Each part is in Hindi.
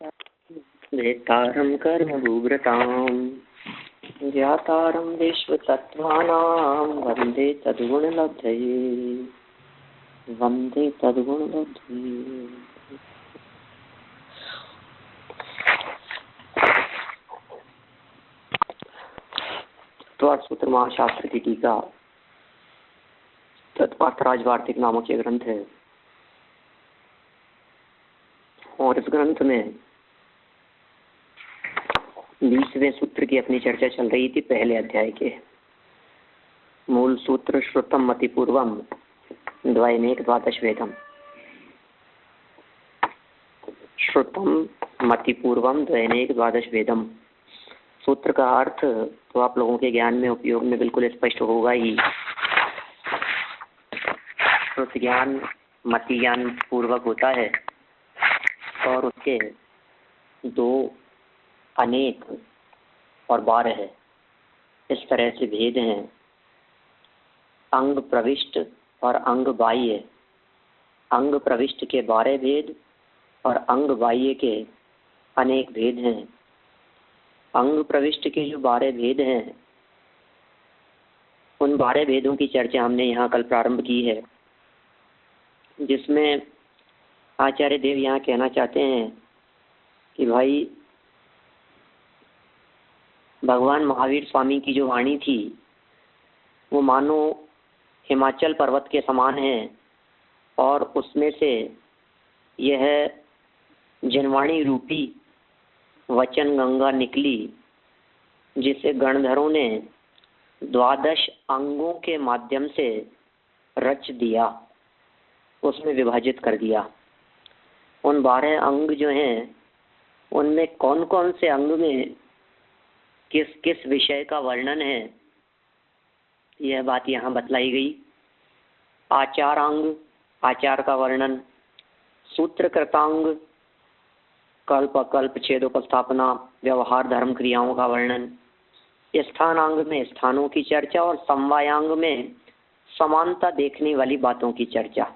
वेत्तारं कर्मभूभृतां ज्ञातारं विश्वतत्त्वानां वन्दे तद्गुणलब्धये वन्दे तद्गुणलब्धये। सूत्र महाशास्त्र की टीका तत्पात्रराज वार्तिक नामक ये ग्रंथ है और इस ग्रंथ में 20वें सूत्र की अपनी चर्चा चल रही थी। पहले अध्याय के मूल सूत्र श्रुतम मतिपूर्वम द्वयनेक द्वादश वेदम। श्रुतम मतिपूर्वम द्वयनेक द्वादश वेदम सूत्र का अर्थ तो आप लोगों के ज्ञान में उपयोग में बिल्कुल स्पष्ट होगा ही। श्रुत ज्ञान मति ज्ञान पूर्वक होता है और उसके दो अनेक और 12 है, इस तरह से भेद हैं। अंग प्रविष्ट और अंग बाह्य। अंग प्रविष्ट के 12 भेद और अंग बाह्य के अनेक भेद हैं। अंग प्रविष्ट के जो 12 भेद हैं उन 12 भेदों की चर्चा हमने यहाँ कल प्रारंभ की है, जिसमें आचार्य देव यहाँ कहना चाहते हैं कि भाई भगवान महावीर स्वामी की जो वाणी थी वो मानो हिमाचल पर्वत के समान है और उसमें से यह जनवाणी रूपी वचन गंगा निकली, जिसे गणधरों ने 12 अंगों के माध्यम से रच दिया, उसमें विभाजित कर दिया। उन 12 अंग जो हैं उनमें कौन कौन से अंग में किस किस विषय का वर्णन है, यह बात यहाँ बतलाई गई। आचार अंग, आचार का वर्णन। सूत्रकृतांग, कल्प अकल्प छेदोपस्थापना व्यवहार धर्म क्रियाओं का वर्णन। स्थानांग में स्थानों की चर्चा और समवायांग में समानता देखने वाली बातों की चर्चा।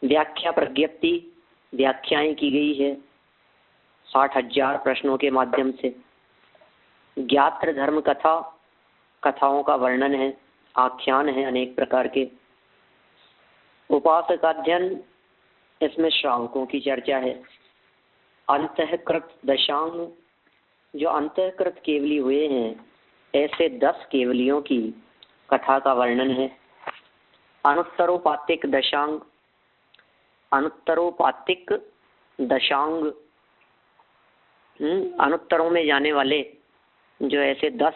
व्याख्या प्रज्ञप्ति, व्याख्याएं की गई है 60,000 प्रश्नों के माध्यम से। ज्ञात्र धर्म कथा, कथाओं का वर्णन है, आख्यान है अनेक प्रकार के। उपासक अध्ययन, इसमें श्रावकों की चर्चा है। अंतःकृत दशांग, जो अंतःकृत केवली हुए हैं ऐसे 10 केवलियों की कथा का वर्णन है। अनुत्तरोपातिक दशांग, अनुत्तरोपातिक दशांग अनुत्तरों में जाने वाले जो ऐसे 10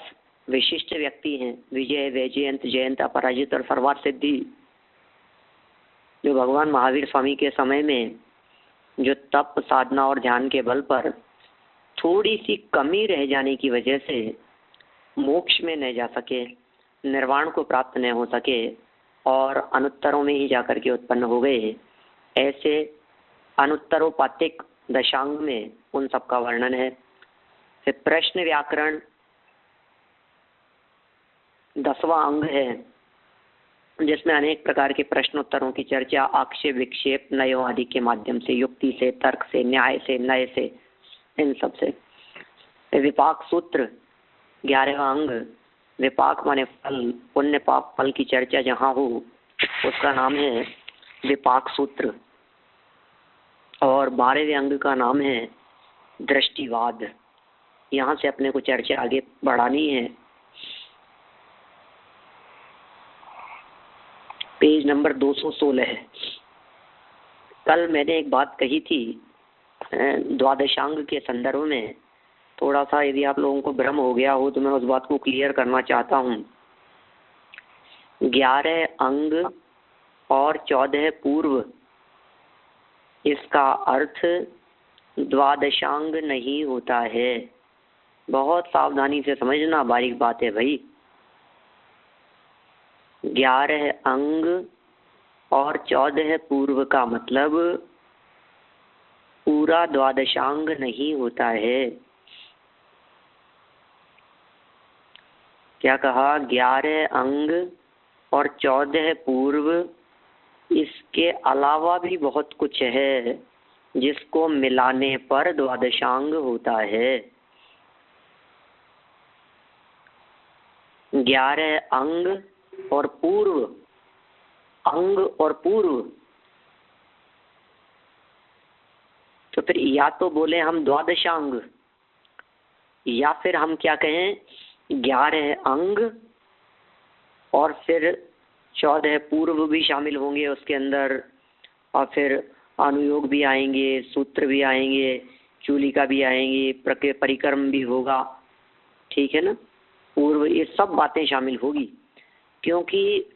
विशिष्ट व्यक्ति हैं, विजय वैजयंत जयंत अपराजित और सर्वार्थ सिद्धि, जो भगवान महावीर स्वामी के समय में जो तप साधना और ध्यान के बल पर थोड़ी सी कमी रह जाने की वजह से मोक्ष में न जा सके, निर्वाण को प्राप्त न हो सके और अनुत्तरों में ही जाकर के उत्पन्न हो गए, ऐसे अनुत्तरोपातिक दशांग में उन सब का वर्णन है। फिर प्रश्न व्याकरण 10वां अंग है, जिसमें अनेक प्रकार के प्रश्नोत्तरों की चर्चा आक्षेप विक्षेप नयों आदि के माध्यम से, युक्ति से, तर्क से, न्याय से, नय से, इन सब से। विपाक सूत्र 11वां अंग। विपाक माने फल, पुण्य पाप फल की चर्चा जहाँ हो उसका नाम है विपाक सूत्र। और 12वें अंग का नाम है दृष्टिवाद। यहाँ से अपने को चर्चा आगे बढ़ानी है। पेज नंबर 216 है। कल मैंने एक बात कही थी द्वादशांग के संदर्भ में, थोड़ा सा यदि आप लोगों को भ्रम हो गया हो तो मैं उस बात को क्लियर करना चाहता हूँ। 11 अंग और 14 पूर्व, इसका अर्थ द्वादशांग नहीं होता है। बहुत सावधानी से समझना, बारीक बात है भाई। 11 अंग और 14 पूर्व का मतलब पूरा द्वादशांग नहीं होता है। क्या कहा? 11 अंग और 14 पूर्व, इसके अलावा भी बहुत कुछ है। जिसको मिलाने पर द्वादशांग होता है। 11 अंग और पूर्व, अंग और पूर्व, तो फिर या तो बोले हम द्वादशांग, या फिर हम क्या कहें 11 अंग और फिर 14 पूर्व भी शामिल होंगे उसके अंदर, और फिर अनुयोग भी आएंगे, सूत्र भी आएंगे, चूलिका भी आएंगी, परिक्रम भी होगा, ठीक है ना। पूर्व, ये सब बातें शामिल होगी, क्योंकि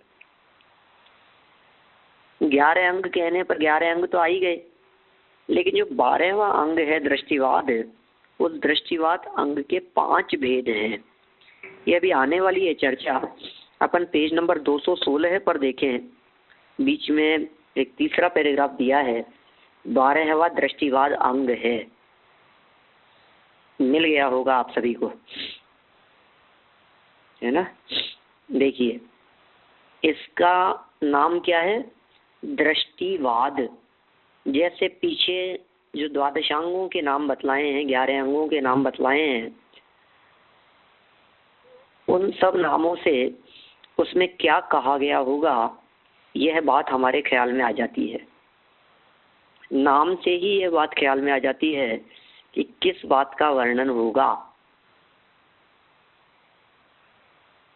11 अंग कहने पर 11 अंग तो आ ही गए, लेकिन जो 12वां अंग है दृष्टिवाद, उस दृष्टिवाद अंग के 5 भेद हैं। ये अभी आने वाली है चर्चा, अपन पेज नंबर 216 पर देखें, बीच में एक तीसरा पैराग्राफ दिया है, 12वां दृष्टिवाद अंग है, मिल गया होगा आप सभी को, है ना। देखिए इसका नाम क्या है, दृष्टिवाद। जैसे पीछे जो द्वादशांगों के नाम बतलाए हैं, 11 अंगों के नाम बतलाए हैं, उन सब नामों से उसमें क्या कहा गया होगा, यह बात हमारे ख्याल में आ जाती है। नाम से ही यह बात ख्याल में आ जाती है कि किस बात का वर्णन होगा।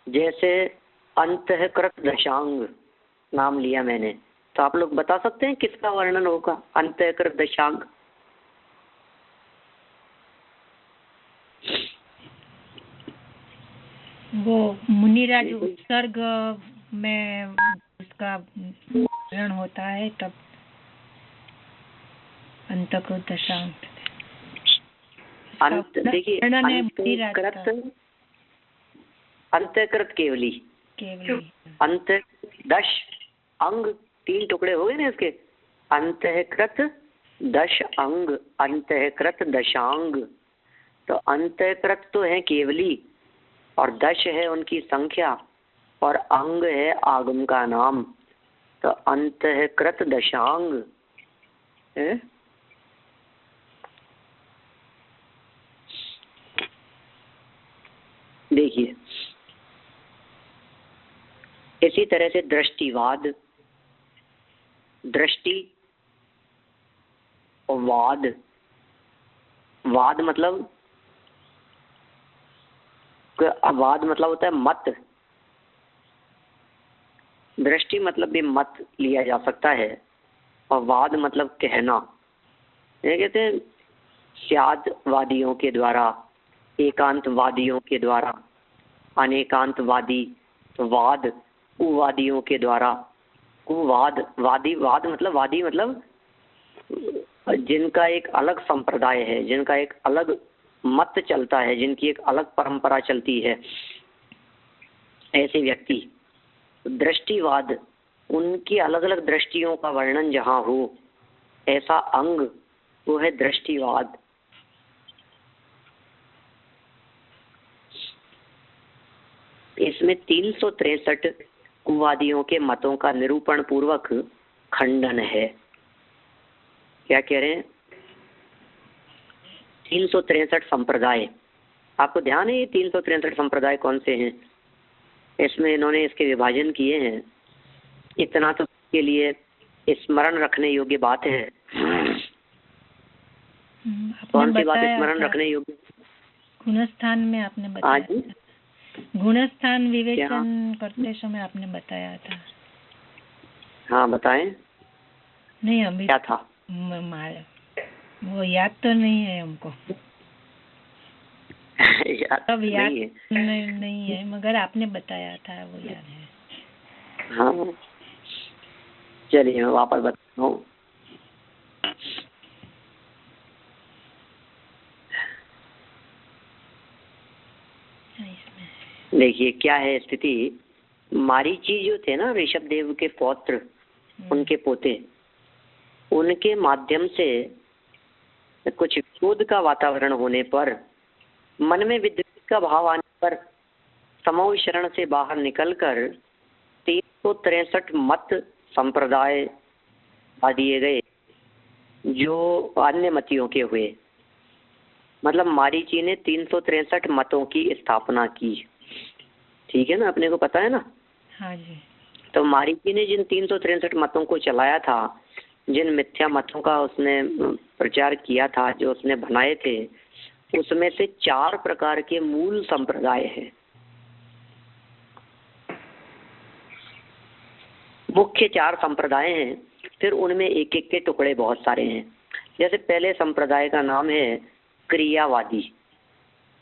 जैसे अंतःकृत दशांग नाम लिया मैंने, तो आप लोग बता सकते हैं किसका वर्णन होगा अंतःकृत दशांग। वो मुनिराज उत्सर्ग में उसका वर्णन होता है, तब अंतःकृत दशांग। देखिए अंतःकृत केवली, अंत 10 अंग, 3 टुकड़े हो गए ना इसके, अंतःकृत 10 अंग, अंतःकृत दशांग। तो अंतःकृत तो है केवली, और 10 है उनकी संख्या, और अंग है आगम का नाम, तो अंतःकृत दशांग है। देखिए इसी तरह से दृष्टिवाद, दृष्टि और वाद, वाद मतलब होता है मत, दृष्टि मतलब भी मत लिया जा सकता है, और वाद मतलब कहना। ये कहते हैं स्यादवादियों के द्वारा, एकांतवादियों के द्वारा, अनेकांतवादी, वाद कुवादियों के द्वारा, कुवाद, वाद मतलब जिनका एक अलग संप्रदाय है, जिनका एक अलग मत चलता है, जिनकी एक अलग परंपरा चलती है, ऐसे व्यक्ति। दृष्टिवाद, उनकी अलग अलग दृष्टियों का वर्णन जहाँ हो, ऐसा अंग वो है दृष्टिवाद। इसमें 363 कुवादियों के मतों का निरूपण पूर्वक खंडन है। क्या कह रहे हैं, 363 संप्रदाय, आपको ध्यान है ये 363 संप्रदाय कौन से हैं? इसमें इन्होंने इसके विभाजन किए हैं, इतना तो के लिए स्मरण रखने योग्य बात है। कौन सी बात स्मरण रखने योग्य? गुणस्थान में आपने बताया, गुणस्थान विवेचन करते समय आपने बताया था। हाँ बताएं। नहीं अभी क्या था वो याद तो नहीं है हमको। अब याद नहीं है, मगर आपने बताया था वो याद है। हाँ चलिए मैं वापस बताता हूँ। देखिए क्या है स्थिति, मारीची जो थे ना ऋषभ देव के पौत्र, उनके पोते, उनके माध्यम से कुछ विरोध का वातावरण होने पर, मन में विद्वेष का भाव आने पर, समूह शरण से बाहर निकलकर 363 मत संप्रदाय आ दिए गए। जो अन्य मतियों के हुए। मतलब मारीची ने 363 मतों की स्थापना की। ठीक है ना, अपने को पता है ना। हाँ जी। तो मारीची ने जिन 363 मतों को चलाया था, जिन मिथ्या मतों का उसने प्रचार किया था, जो उसने बनाए थे, उसमें से 4 प्रकार के मूल संप्रदाय हैं। मुख्य 4 संप्रदाय हैं, फिर उनमें एक एक के टुकड़े बहुत सारे हैं। जैसे पहले संप्रदाय का नाम है क्रियावादी।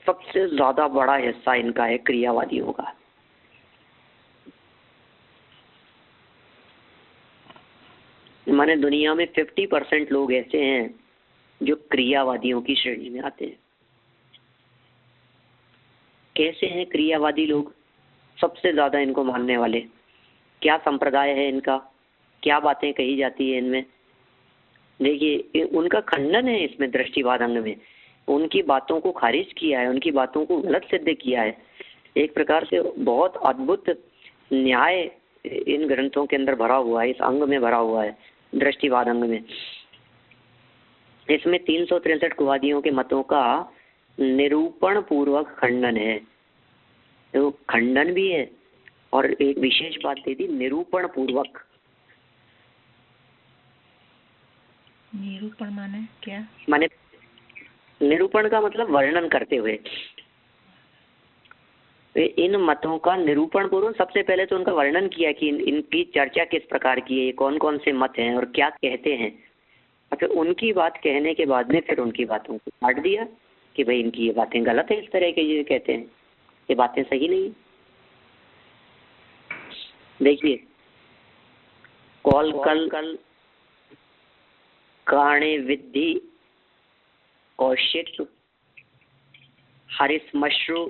सबसे ज्यादा बड़ा हिस्सा इनका है क्रियावादियों का। माने दुनिया में 50% लोग ऐसे हैं जो क्रियावादियों की श्रेणी में आते हैं। कैसे हैं क्रियावादी लोग? सबसे ज्यादा इनको मानने वाले। क्या संप्रदाय है इनका, क्या बातें कही जाती है इनमें? देखिए, उनका खंडन है इसमें दृष्टिवाद अंग में। उनकी बातों को खारिज किया है, उनकी बातों को गलत सिद्ध किया है। एक प्रकार से बहुत अद्भुत न्याय इन ग्रंथों के अंदर भरा हुआ है, इस अंग में भरा हुआ है, दृष्टिवाद अंग में। इसमें 363 कुवादियों के मतों का निरूपण पूर्वक खंडन है। तो खंडन भी है और एक विशेष बात दे दी, निरूपण पूर्वक। निरूपण माने क्या? माने निरूपण का मतलब वर्णन करते हुए। इन मतों का निरूपण पूर्वक सबसे पहले तो उनका वर्णन किया कि इनकी चर्चा किस प्रकार की है, कौन कौन से मत हैं और क्या कहते हैं। और फिर उनकी बात कहने के बाद में फिर उनकी बातों को काट दिया कि भाई इनकी ये बातें गलत है, इस तरह के ये कहते हैं, ये बातें सही नहीं। देखिए, कल काणे विद्धि कौशिक हरिश्मश्रु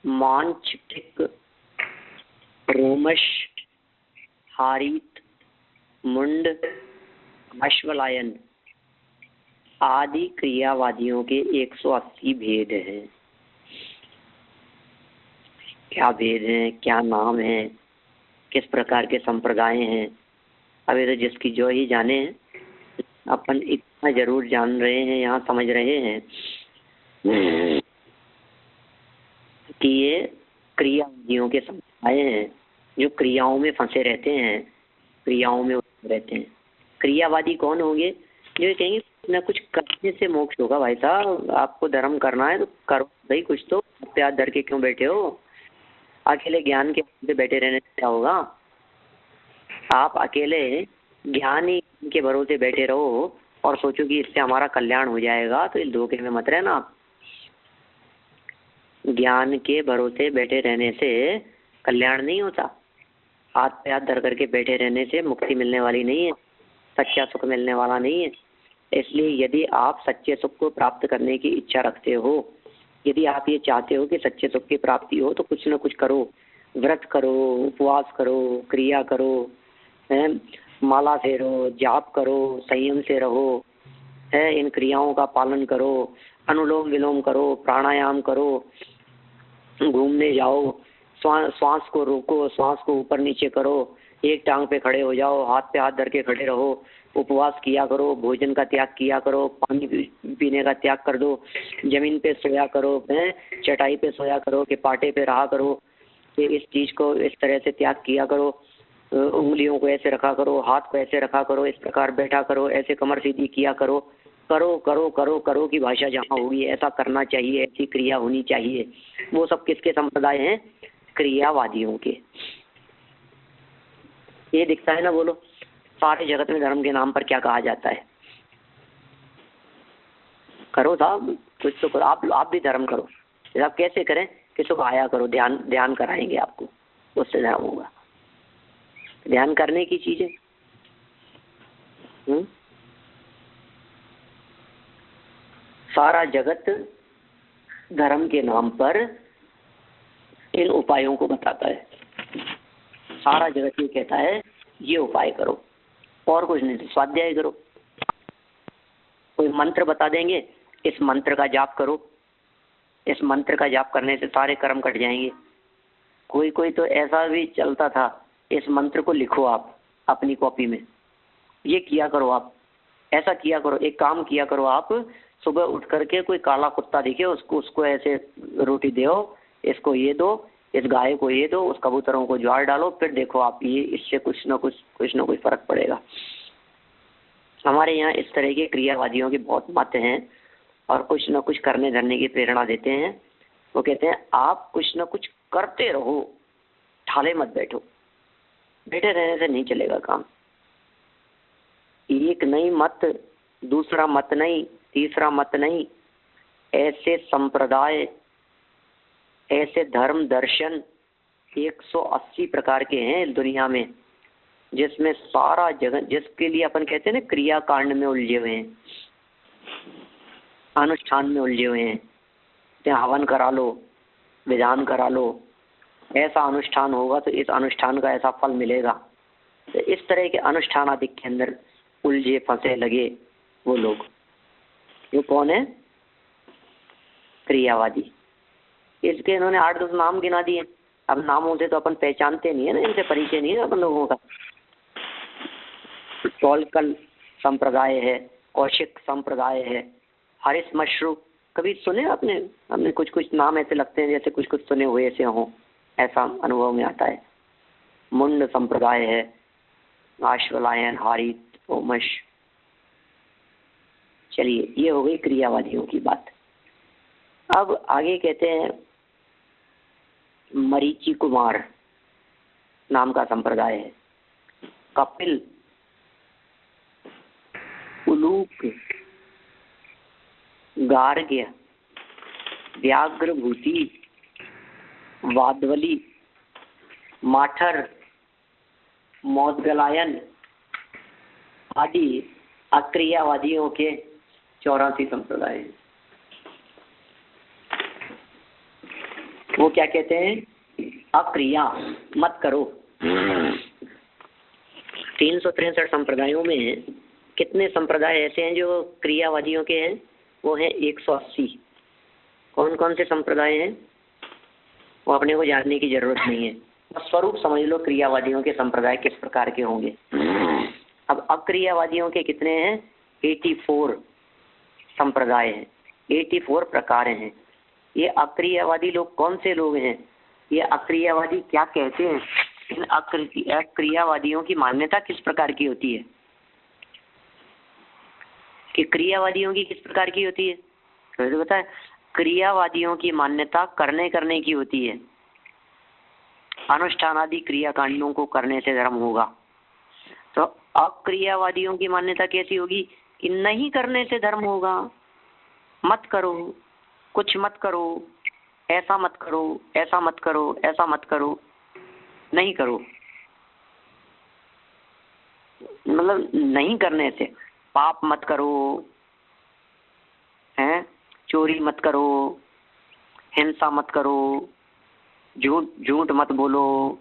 मांचटिक रोमश हारित मुंड अश्वलायन आदि क्रियावादियों के 180 भेद हैं। क्या भेद हैं, क्या नाम है, किस प्रकार के संप्रदाय हैं, अभी तो जिसकी जो ही जाने। अपन इतना जरूर जान रहे हैं, यहाँ समझ रहे हैं कि ये क्रियावादियों के संप्रदाय हैं जो क्रियाओं में फंसे रहते हैं, क्रियाओं में रहते हैं। क्रियावादी कौन होंगे? जो कहेंगे ना कुछ करने से मोक्ष होगा। भाई साहब, आपको धर्म करना है तो करो भाई, कुछ तो प्यार धर के क्यों बैठे हो? अकेले ज्ञान के पे बैठे रहने से क्या होगा? आप अकेले ज्ञान ही के भरोसे बैठे रहो और सोचो कि इससे हमारा कल्याण हो जाएगा, तो इस धोखे में मत रहना आप। ज्ञान के भरोसे बैठे रहने से कल्याण नहीं होता। हाथ पे हाथ धर करके बैठे रहने से मुक्ति मिलने वाली नहीं है, सच्चा सुख मिलने वाला नहीं है। इसलिए यदि आप सच्चे सुख को प्राप्त करने की इच्छा रखते हो, यदि आप ये चाहते हो कि सच्चे सुख की प्राप्ति हो, तो कुछ न कुछ करो। व्रत करो, उपवास करो, क्रिया करो, माला फेरो, जाप करो, संयम से रहो, है इन क्रियाओं का पालन करो, अनुलोम विलोम करो, प्राणायाम करो, घूमने जाओ, श्वास को रोको, श्वास को ऊपर नीचे करो, एक टांग पे खड़े हो जाओ, हाथ पे हाथ धर के खड़े रहो, उपवास किया करो, भोजन का त्याग किया करो, पानी पीने का त्याग कर दो, जमीन पे सोया करो, चटाई पे सोया करो कि पाटे पे रहा करो, कि इस चीज को इस तरह से त्याग किया करो, उंगलियों को ऐसे रखा करो, हाथ को ऐसे रखा करो, इस प्रकार बैठा करो, ऐसे कमर सीधी किया करो, करो करो करो करो की भाषा जहाँ होगी ऐसा करना चाहिए, ऐसी क्रिया होनी चाहिए। वो सब किसके संप्रदाय हैं? क्रियावादियों के। ये दिखता है ना, बोलो सारे जगत में धर्म के नाम पर क्या कहा जाता है? करो साहब, कुछ तो करो। आप भी धर्म करो। आप कैसे करें? किसी को आया करो, ध्यान कराएंगे आपको, उससे धर्म होगा। ध्यान करने की चीजें। सारा जगत धर्म के नाम पर इन उपायों को बताता है। सारा जगत ये कहता है ये उपाय करो, और कुछ नहीं, स्वाध्याय करो। कोई मंत्र बता देंगे, इस मंत्र का जाप करो, इस मंत्र का जाप करने से सारे कर्म कट जाएंगे। कोई तो ऐसा भी चलता था, इस मंत्र को लिखो आप अपनी कॉपी में, ये किया करो आप, ऐसा किया करो, एक काम किया करो, आप सुबह उठ करके कोई काला कुत्ता दिखे उसको ऐसे रोटी दो, इसको ये दो, इस गाय को ये दो, उस कबूतरों को ज्वार डालो, फिर देखो आप ये इससे कुछ ना कुछ फर्क पड़ेगा। हमारे यहाँ इस तरह के क्रियावादियों के बहुत मत हैं और कुछ न कुछ करने धरने की प्रेरणा देते हैं। वो कहते हैं आप कुछ न कुछ करते रहो, ठाले मत बैठो, बैठे रहने से नहीं चलेगा काम। एक नहीं मत, दूसरा मत नहीं, तीसरा मत नहीं, ऐसे संप्रदाय, ऐसे धर्म दर्शन 180 प्रकार के हैं इस दुनिया में, जिसमें सारा जगह, जिसके लिए अपन कहते हैं ना क्रिया कांड में उलझे हुए हैं, अनुष्ठान में उलझे हुए हैं। हवन करा लो, विधान करा लो, ऐसा अनुष्ठान होगा तो इस अनुष्ठान का ऐसा फल मिलेगा। तो इस तरह के अनुष्ठान आदि के अंदर उलझे फंसे लगे वो लोग, ये कौन है? क्रियावादी। इसके इन्होंने 8-10 नाम गिना दिए। अब नामों से तो अपन पहचानते नहीं है ना, इनसे परिचय नहीं है अपन लोगों का। टोलकल संप्रदाय है, कौशिक संप्रदाय है, हरिश्मश्रु, कभी सुने आपने? हमने कुछ कुछ नाम ऐसे लगते हैं जैसे कुछ कुछ सुने हुए ऐसे हों, ऐसा अनुभव में आता है। मुंड संप्रदाय है, आश्वलायन, हारित, ओमश। चलिए, ये हो गई क्रियावादियों की बात। अब आगे कहते हैं मरीचि कुमार नाम का संप्रदाय है, कपिल, उलूक, गार्ग्य, व्याघ्रभूति, वादवली, माठर, मौदगलायन आदि अक्रियावादियों के 84 संप्रदाय हैं। वो क्या कहते हैं? अक्रिया मत करो। 363 संप्रदायों में कितने संप्रदाय ऐसे हैं जो क्रियावादियों के हैं? वो हैं 180। कौन कौन से संप्रदाय हैं वो अपने को जानने की जरूरत नहीं है, बस स्वरूप समझ लो क्रियावादियों के संप्रदाय किस प्रकार के होंगे। अब अक्रियावादियों के कितने हैं? 84 संप्रदाय हैं, 84 प्रकार हैं। ये अक्रियावादी लोग कौन से लोग हैं? ये अक्रियावादी क्या कहते हैं? इन अक्रियावादियों की मान्यता किस प्रकार की होती है? कि क्रियावादियों की किस प्रकार की होती है? तो बताए, क्रियावादियों की मान्यता करने की होती है। अनुष्ठान आदि क्रियाकांडों को करने से धर्म होगा। तो अक्रियावादियों की मान्यता कैसी होगी? कि नहीं करने से धर्म होगा। मत करो, कुछ मत करो, ऐसा मत करो, ऐसा मत करो, ऐसा मत करो, नहीं करो। मतलब नहीं करने से, पाप मत करो, हैं, चोरी मत करो, हिंसा मत करो, झूठ मत बोलो,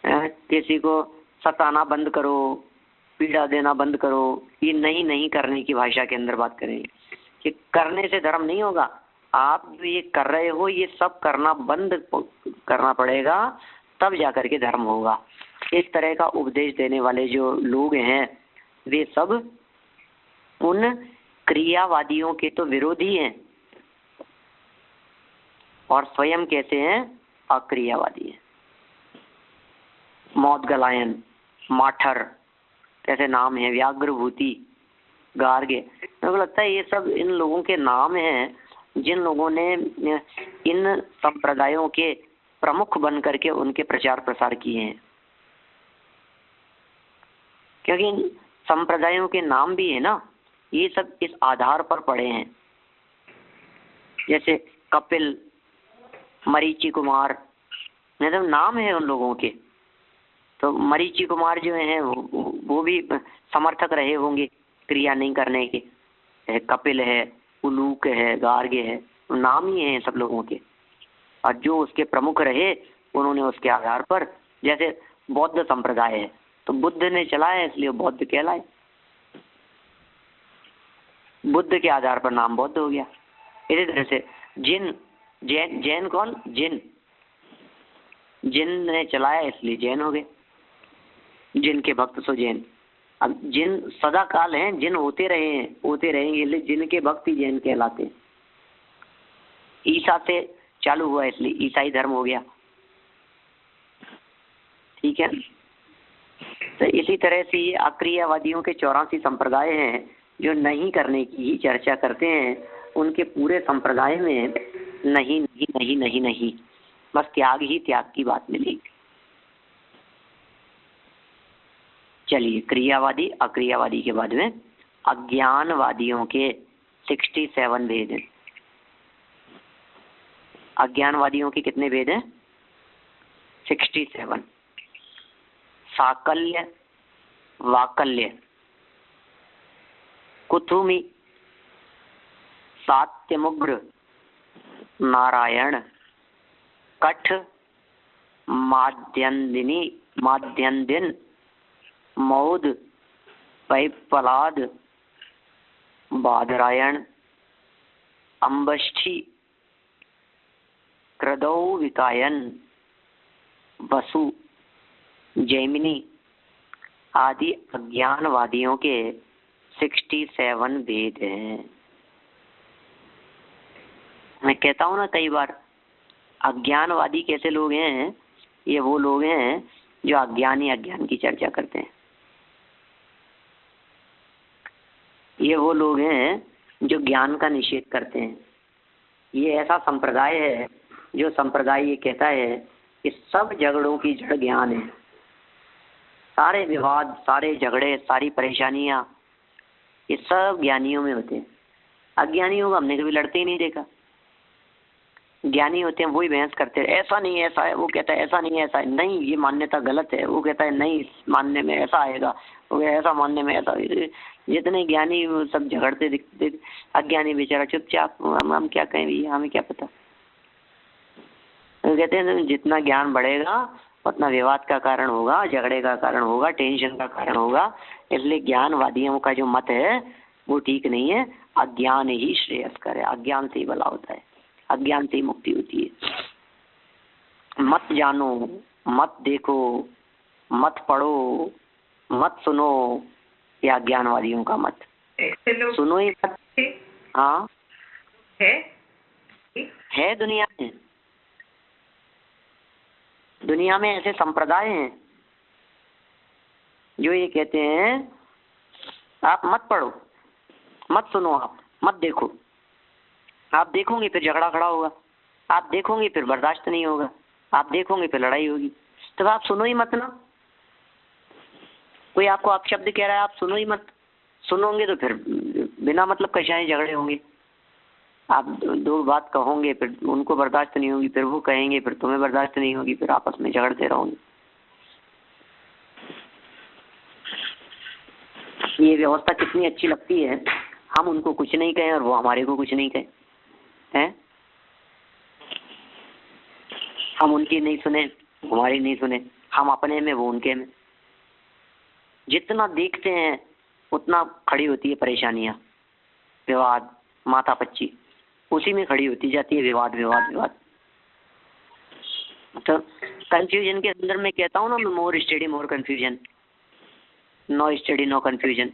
किसी को सताना बंद करो, पीड़ा देना बंद करो। ये नहीं करने की भाषा के अंदर बात करेंगे कि करने से धर्म नहीं होगा। आप जो ये कर रहे हो ये सब करना बंद करना पड़ेगा, तब जाकर के धर्म होगा। इस तरह का उपदेश देने वाले जो लोग हैं वे सब उन क्रियावादियों के तो विरोधी हैं और स्वयं कहते हैं अक्रियावादी हैं। मौदगलायन, माठर कैसे नाम है, व्याघ्रभूति, गार्ग्य, मेरे को लगता है ये सब इन लोगों के नाम हैं जिन लोगों ने इन संप्रदायों के प्रमुख बन करके उनके प्रचार प्रसार किए हैं। क्योंकि इन संप्रदायों के नाम भी है ना, ये सब इस आधार पर पड़े हैं। जैसे कपिल, मरीचि कुमार, मतलब नाम है उन लोगों के। तो मरीचि कुमार जो हैं वो भी समर्थक रहे होंगे क्रिया नहीं करने के। कपिल है, उलूक है, गार्ग्य है, नाम ही है सब लोगों के। और जो उसके प्रमुख रहे उन्होंने उसके आधार पर, जैसे बौद्ध संप्रदाय है तो बुद्ध ने चलाया इसलिए बौद्ध कहलाए, बुद्ध के आधार पर नाम बौद्ध हो गया। इसी तरह से जैन कौन? जिन ने चलाया इसलिए जैन हो गए, जिन के भक्त सो जैन। अब जिन सदा काल हैं, जिन होते रहे हैं, होते रहेंगे, जिनके भक्ति जैन कहलाते। ईसा से चालू हुआ इसलिए ईसाई धर्म हो गया, ठीक है। तो इसी तरह से ये अक्रियावादियों के 84 संप्रदाय हैं जो नहीं करने की ही चर्चा करते हैं। उनके पूरे संप्रदाय में नहीं नहीं नहीं नहीं नहीं, बस त्याग ही त्याग की बात मिलेगी। चलिए, क्रियावादी अक्रियावादी के बाद में अज्ञानवादियों के 67 भेद हैं। अज्ञानवादियों के कितने भेद हैं? 67। साकल्य, वाकल्य, कुथुमी, सात्यमुग्र, नारायण, कठ, माध्यन्दिनी, माध्यन्दिन, मौद, पैपलाद, बादरायण, अम्बष्ठी, कृदौ विकायन, वसु, जैमिनी आदि अज्ञानवादियों के 67 भेद हैं। मैं कहता हूँ ना कई बार, अज्ञानवादी कैसे लोग हैं? ये वो लोग हैं जो अज्ञानी अज्ञान की चर्चा करते हैं। ये वो लोग हैं जो ज्ञान का निषेध करते हैं। ये ऐसा संप्रदाय है जो संप्रदाय ये कहता है कि सब झगड़ों की जड़ ज्ञान है। सारे विवाद, सारे झगड़े, सारी परेशानियां, ये सब ज्ञानियों में होते हैं। अज्ञानियों को हमने कभी लड़ते ही नहीं देखा। ज्ञानी होते हैं वही बहस करते हैं, ऐसा नहीं ऐसा है, वो कहता है ऐसा नहीं ऐसा है, नहीं ये मान्यता गलत है, वो कहता है नहीं मानने में ऐसा आएगा, वो ऐसा मानने में ऐसा। जितने ज्ञानी वो सब झगड़ते दिखते, अज्ञानी बेचारा चुपचाप, हम क्या कहें भैया, हमें क्या पता। तो कहते हैं जितना ज्ञान बढ़ेगा उतना विवाद का कारण होगा, झगड़े का कारण होगा, टेंशन का कारण होगा। इसलिए ज्ञानवादियों का जो मत है वो ठीक नहीं है। अज्ञान ही श्रेयस्कर है, अज्ञान से ही भला होता है, अज्ञान से ही मुक्ति होती है। मत जानो, मत देखो, मत पढ़ो, मत सुनो, ये अज्ञानवादियों का मत। सुनो ही मत। हाँ है दुनिया में ऐसे संप्रदाय हैं जो ये कहते हैं आप मत पढ़ो, मत सुनो, आप मत देखो। आप देखोगे फिर झगड़ा खड़ा होगा, आप देखोगे फिर बर्दाश्त नहीं होगा, आप देखोगे फिर लड़ाई होगी। तो आप सुनो ही मत ना। कोई आपको अपशब्द कह रहा है, आप सुनो ही मत। सुनोगे तो फिर बिना मतलब कशाएं झगड़े होंगे। आप दो बात कहोगे, फिर उनको बर्दाश्त नहीं होगी, फिर वो कहेंगे, फिर तुम्हें बर्दाश्त नहीं होगी, फिर आपस में झगड़ते रहोगे। ये व्यवस्था कितनी अच्छी लगती है, हम उनको कुछ नहीं कहें और वो हमारे को कुछ नहीं कहें, हैं? हम उनकी नहीं सुने, हमारी नहीं सुने, हम अपने में वो उनके में। जितना देखते हैं उतना खड़ी होती है परेशानियां, विवाद, माथापच्ची, उसी में खड़ी होती जाती है। विवाद विवाद विवाद। तो कंफ्यूजन के अंदर मैं कहता हूँ ना, more study more confusion, no study no confusion.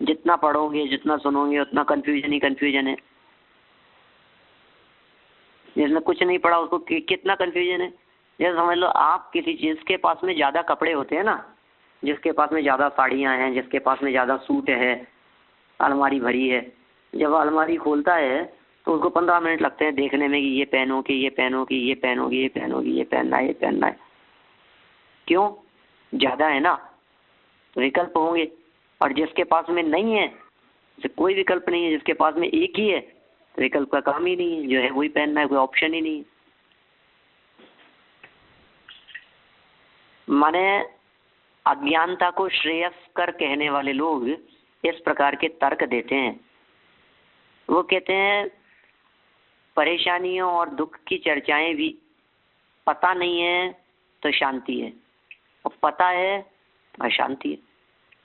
जितना पढ़ोगे, जितना सुनोगे, उतना कंफ्यूजन ही कंफ्यूजन है। जिसने कुछ नहीं पढ़ा उसको कितना कंफ्यूजन है। जैसे समझ लो आप किसी चीज के पास में ज्यादा कपड़े होते हैं ना, जिसके पास में ज्यादा साड़ियां हैं, जिसके पास में ज्यादा सूट है, अलमारी भरी है, जब अलमारी खोलता है तो उसको 15 मिनट लगते हैं देखने में कि ये पहनोगे, ये पहनोगे, ये पहनोगे, ये पहनोगे, ये पहनना है, ये पहनना है। क्यों? ज्यादा है ना, विकल्प होंगे। और जिसके पास में नहीं है, कोई विकल्प नहीं है, जिसके पास में एक ही है, तो विकल्प का काम ही नहीं है, जो है वही पहनना है, कोई ऑप्शन ही नहीं है। माने अज्ञानता को श्रेयस्कर कहने वाले लोग इस प्रकार के तर्क देते हैं। वो कहते हैं परेशानियों और दुख की चर्चाएं भी, पता नहीं है तो शांति है, और पता है तो अशांति है।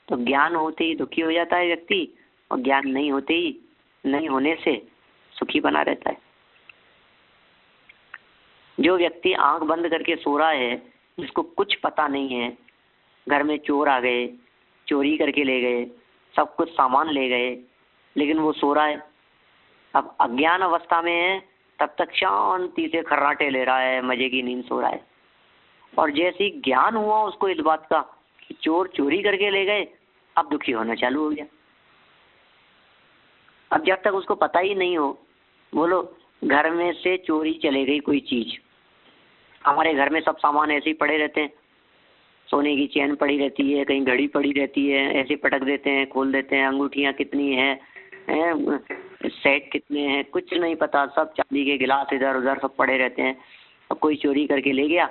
तो ज्ञान होते ही दुखी हो जाता है व्यक्ति, और ज्ञान नहीं होते ही, नहीं होने से सुखी बना रहता है। जो व्यक्ति आंख बंद करके सो रहा है, जिसको कुछ पता नहीं है, घर में चोर आ गए, चोरी करके ले गए, सब कुछ सामान ले गए, लेकिन वो सो रहा है। अब अज्ञान अवस्था में है, तब तक शांति से खर्राटे ले रहा है, मजे की नींद सो रहा है। और जैसे ही ज्ञान हुआ उसको इस बात का कि चोर चोरी करके ले गए, अब दुखी होना चालू हो गया। अब जब तक उसको पता ही नहीं हो, बोलो घर में से चोरी चले गई कोई चीज, हमारे घर में सब सामान ऐसे ही पड़े रहते हैं, सोने की चैन पड़ी रहती है, कहीं घड़ी पड़ी रहती है, ऐसे पटक देते हैं, खोल देते हैं, अंगूठियां कितनी हैं, सेट कितने हैं, कुछ नहीं पता, सब चांदी के गिलास इधर उधर सब पड़े रहते हैं। अब कोई चोरी करके ले गया,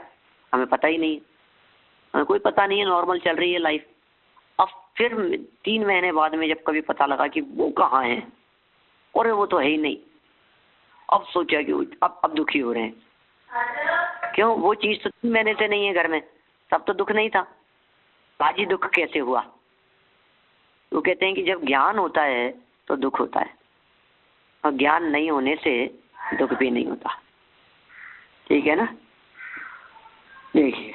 हमें पता ही नहीं, हमें कोई पता नहीं है, नॉर्मल चल रही है लाइफ। अब फिर 3 महीने बाद में जब कभी पता लगा कि वो कहाँ है, और वो तो है ही नहीं, अब सोचा कि अब दुखी हो रहे हैं। क्यों? वो चीज तो 3 महीने से नहीं है घर में, तब तो दुख नहीं था, आज ही दुख कैसे हुआ? वो कहते हैं कि जब ज्ञान होता है तो दुख होता है, और ज्ञान नहीं होने से दुख भी नहीं होता। ठीक है ना? देखिए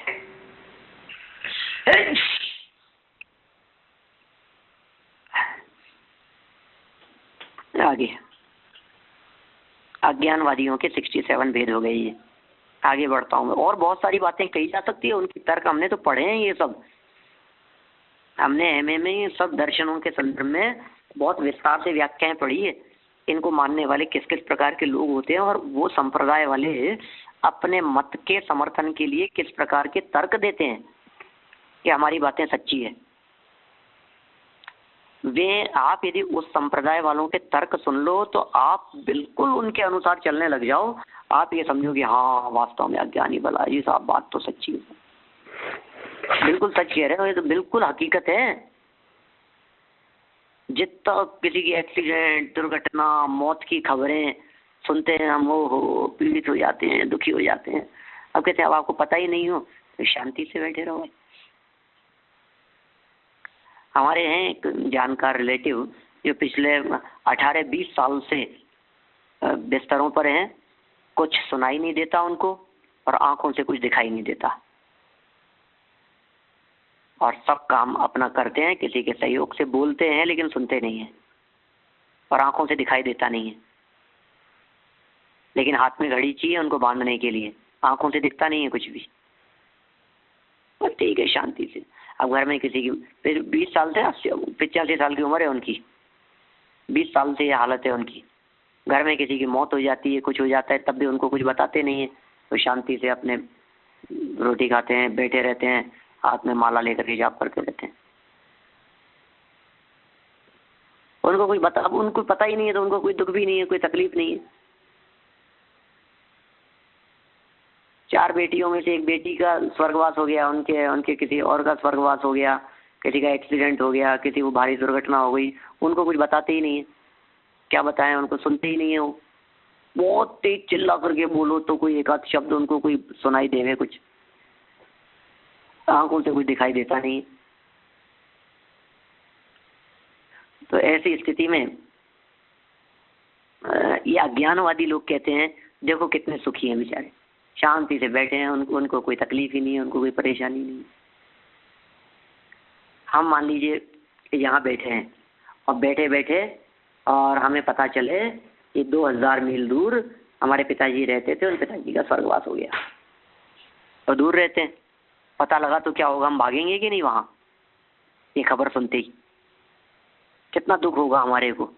आगे अज्ञानवादियों के 67 भेद हो गए। ये आगे बढ़ता हूँ मैं, और बहुत सारी बातें कही जा सकती है, उनकी तर्क हमने तो पढ़े हैं, ये सब हमने एमए में सब दर्शनों के संदर्भ में बहुत विस्तार से व्याख्याएं पढ़ी है। इनको मानने वाले किस किस प्रकार के लोग होते हैं, और वो संप्रदाय वाले अपने मत के समर्थन के लिए किस प्रकार के तर्क देते हैं कि हमारी बातें सच्ची है। वे आप यदि उस संप्रदाय वालों के तर्क सुन लो तो आप बिल्कुल उनके अनुसार चलने लग जाओ, आप ये समझो कि हाँ वास्तव में अज्ञानी बालाजी साहब बात तो सच्ची है, बिल्कुल सच कह रहे हो, ये तो बिल्कुल हकीकत है। जितना किसी की एक्सीडेंट, दुर्घटना, मौत की खबरें सुनते हैं हम, वो पीड़ित हो जाते हैं, दुखी हो जाते हैं। अब कहते हैं अब आपको पता ही नहीं हो तो शांति से बैठे रहो। हमारे हैं एक जानकार रिलेटिव जो पिछले 18-20 साल से बिस्तरों पर हैं, कुछ सुनाई नहीं देता उनको और आंखों से कुछ दिखाई नहीं देता, और सब काम अपना करते हैं, किसी के सहयोग से बोलते हैं लेकिन सुनते नहीं हैं, और आंखों से दिखाई देता नहीं है, लेकिन हाथ में घड़ी चाहिए उनको बांधने के लिए, आंखों से दिखता नहीं है कुछ भी। और ठीक है शांति से। अब घर में किसी की फिर 20 साल से 85 साल की उम्र है उनकी, 20 साल से ये हालत है उनकी। घर में किसी की मौत हो जाती है, कुछ हो जाता है, तब भी उनको कुछ बताते नहीं है, तो शांति से अपने रोटी खाते हैं, बैठे रहते हैं, हाथ में माला लेकर के जाप करते रहते हैं। उनको कुछ उनको पता ही नहीं है, तो उनको कोई दुख भी नहीं है, कोई तकलीफ नहीं है। 4 बेटियों में से एक बेटी का स्वर्गवास हो गया, उनके किसी और का स्वर्गवास हो गया, किसी का एक्सीडेंट हो गया, किसी को भारी दुर्घटना हो गई, उनको कुछ बताते ही नहीं है। क्या बताएं, उनको सुनते ही नहीं है। वो बहुत तेज चिल्ला करके बोलो तो कोई एक आध शब्द उनको कोई सुनाई देवे, कुछ आंखों से कुछ दिखाई देता नहीं। तो ऐसी स्थिति में ये अज्ञानवादी लोग कहते हैं देखो कितने सुखी हैं बेचारे, शांति से बैठे हैं, उनको कोई तकलीफ ही नहीं है, उनको कोई परेशानी नहीं है। हम मान लीजिए यहाँ बैठे हैं, और बैठे बैठे और हमें पता चले कि 2000 मील दूर हमारे पिताजी रहते थे, उन पिताजी का स्वर्गवास हो गया, और दूर रहते हैं, पता लगा तो क्या होगा, हम भागेंगे कि नहीं वहाँ? ये खबर सुनते ही कितना दुख होगा हमारे को।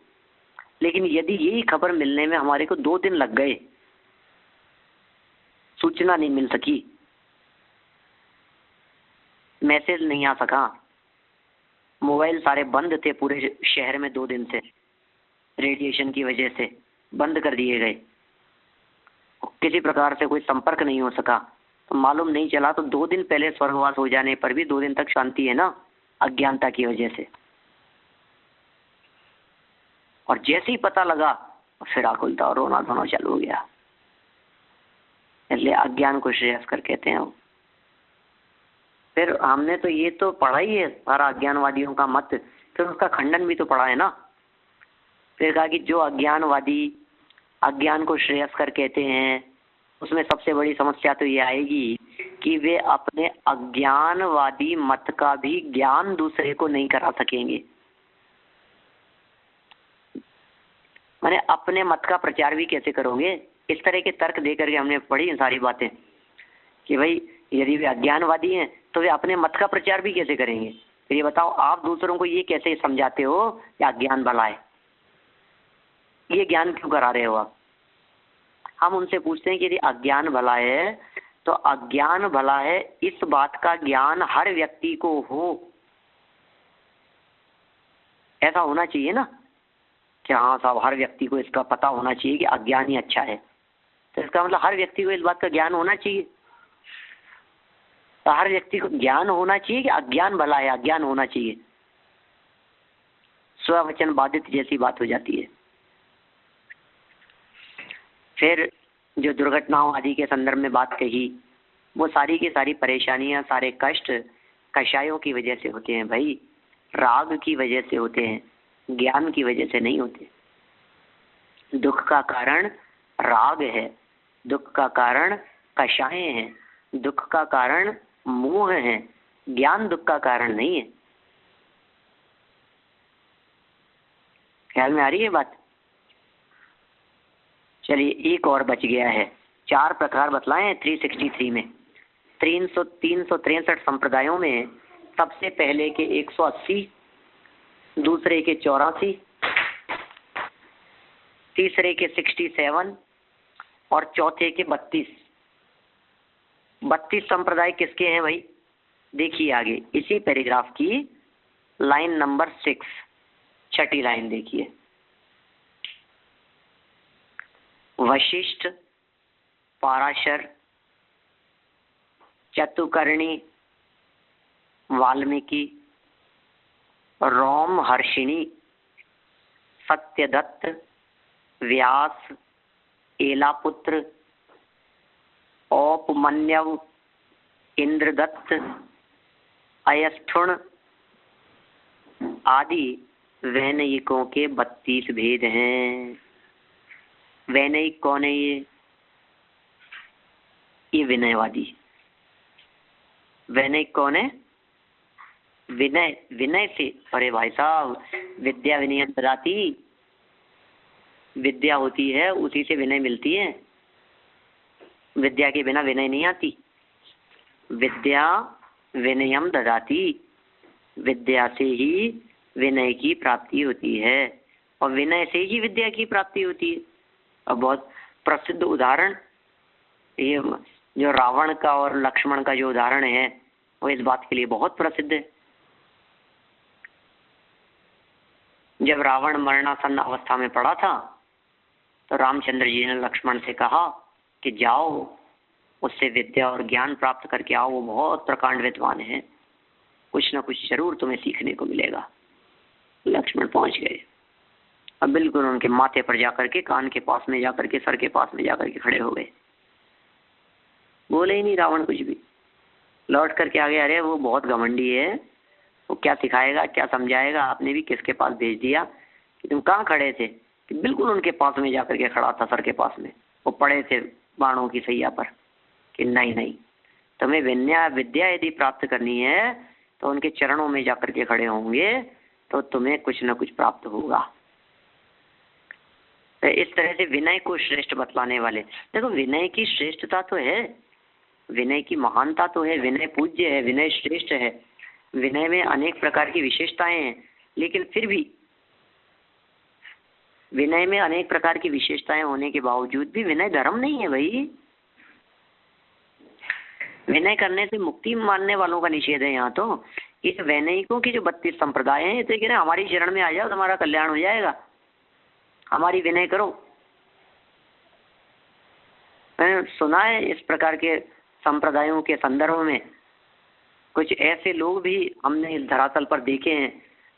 लेकिन यदि यही खबर मिलने में हमारे को 2 दिन लग गए, सूचना नहीं मिल सकी, मैसेज नहीं आ सका, मोबाइल सारे बंद थे पूरे शहर में 2 दिन से, रेडिएशन की वजह से बंद कर दिए गए, किसी प्रकार से कोई संपर्क नहीं हो सका, तो मालूम नहीं चला, तो 2 दिन पहले स्वर्गवास हो जाने पर भी 2 दिन तक शांति है ना, अज्ञानता की वजह से। और जैसे ही पता लगा फिर आकुलता और रोना धोना चालू हो गया। इसलिए अज्ञान को श्रेयस्कर कहते हैं। फिर हमने तो ये तो पढ़ा ही है सारा अज्ञानवादियों का मत, फिर उसका खंडन भी तो पढ़ा है ना। फिर कहा कि जो अज्ञानवादी अज्ञान को श्रेयस्कर कहते हैं, उसमें सबसे बड़ी समस्या तो ये आएगी कि वे अपने अज्ञानवादी मत का भी ज्ञान दूसरे को नहीं करा सकेंगे। माने अपने मत का प्रचार भी कैसे करोगे? इस तरह के तर्क दे करके हमने पढ़ी हैं सारी बातें कि भाई यदि वे अज्ञानवादी हैं तो वे अपने मत का प्रचार भी कैसे करेंगे? तो ये बताओ, आप दूसरों को ये कैसे समझाते हो कि अज्ञान भला है? ये ज्ञान क्यों करा रहे हो आप? हम उनसे पूछते हैं कि यदि अज्ञान भला है तो अज्ञान भला है इस बात का ज्ञान हर व्यक्ति को हो, ऐसा होना चाहिए ना कि हाँ साहब हर व्यक्ति को इसका पता होना चाहिए कि अज्ञान ही अच्छा है। तो इसका मतलब हर व्यक्ति को इस बात का ज्ञान होना चाहिए। तो हर व्यक्ति को ज्ञान होना चाहिए कि अज्ञान भला है, अज्ञान होना चाहिए। स्ववचन बाधित जैसी बात हो जाती है। फिर जो दुर्घटनाओं आदि के संदर्भ में बात कही, वो सारी की सारी परेशानियां, सारे कष्ट कषायों की वजह से होते हैं भाई, राग की वजह से होते हैं, ज्ञान की वजह से नहीं होते। दुख का कारण राग है, दुख का कारण कषाय हैं, दुख का कारण मोह है, ज्ञान दुख का कारण नहीं है। ख्याल में आ रही है बात? चलिए एक और बच गया है। 4 प्रकार बतलाए हैं 363 में। 363 संप्रदायों में सबसे पहले के 180, दूसरे के 84, तीसरे के 67 और चौथे के 32। 32 संप्रदाय किसके हैं भाई? देखिए आगे इसी पैराग्राफ की लाइन नंबर 6, छठी लाइन देखिए। वशिष्ठ, पाराशर, चतुकर्णी, वाल्मीकि, रोम हर्षिणी, सत्यदत्त, व्यास, एलापुत्र, औपमन्यव, इंद्रदत्त, अयस्थुण आदि वैनयिकों के 32 भेद हैं। वैनयिक कौन है? ये विनयवादी। वैनयिक कौन है? विनय, विनय से। अरे भाई साहब, विद्या विनय ददाति, विद्या होती है उसी से विनय मिलती है। विद्या के बिना विनय नहीं आती। विद्या विनयम ददाति, विद्या से ही विनय की प्राप्ति होती है और विनय से ही विद्या की प्राप्ति होती है। और बहुत प्रसिद्ध उदाहरण ये जो रावण का और लक्ष्मण का जो उदाहरण है वो इस बात के लिए बहुत प्रसिद्ध है। जब रावण मरणासन्न अवस्था में पड़ा था तो रामचंद्र जी ने लक्ष्मण से कहा कि जाओ उससे विद्या और ज्ञान प्राप्त करके आओ, वो बहुत प्रकांड विद्वान है, कुछ न कुछ जरूर तुम्हें सीखने को मिलेगा। लक्ष्मण पहुंच गए और बिल्कुल उनके माथे पर जाकर के, कान के पास में जाकर के, सर के पास में जाकर के खड़े हो गए। बोले ही नहीं रावण कुछ भी। लौट करके आ गया, अरे वो बहुत घमंडी है, वो क्या सिखाएगा, क्या समझाएगा, आपने भी किसके पास भेज दिया कि तुम कहाँ खड़े थे? कि बिल्कुल उनके पास में जाकर के खड़ा था, सर के पास में। वो पड़े थे बाणों की सैया पर कि नहीं नहीं, तुम्हें विद्या यदि प्राप्त करनी है तो उनके चरणों में जाकर के खड़े होंगे तो तुम्हें कुछ न कुछ प्राप्त होगा। तो इस तरह से विनय को श्रेष्ठ बतलाने वाले। देखो विनय की श्रेष्ठता तो है, विनय की महानता तो है, विनय पूज्य है, विनय श्रेष्ठ है, विनय में अनेक प्रकार की विशेषताएं हैं, लेकिन फिर भी विनय में अनेक प्रकार की विशेषताएं होने के बावजूद भी विनय धर्म नहीं है भाई। विनय करने से मुक्ति मानने वालों का निषेध है यहाँ। तो इस वैनयिकों की जो 32 संप्रदाय हैं तो कह रहे हमारी शरण में आ जाओ, तुम्हारा कल्याण हो जाएगा, हमारी विनय करो। मैंने सुना है इस प्रकार के संप्रदायों के संदर्भ में कुछ ऐसे लोग भी हमने इस धरातल पर देखे हैं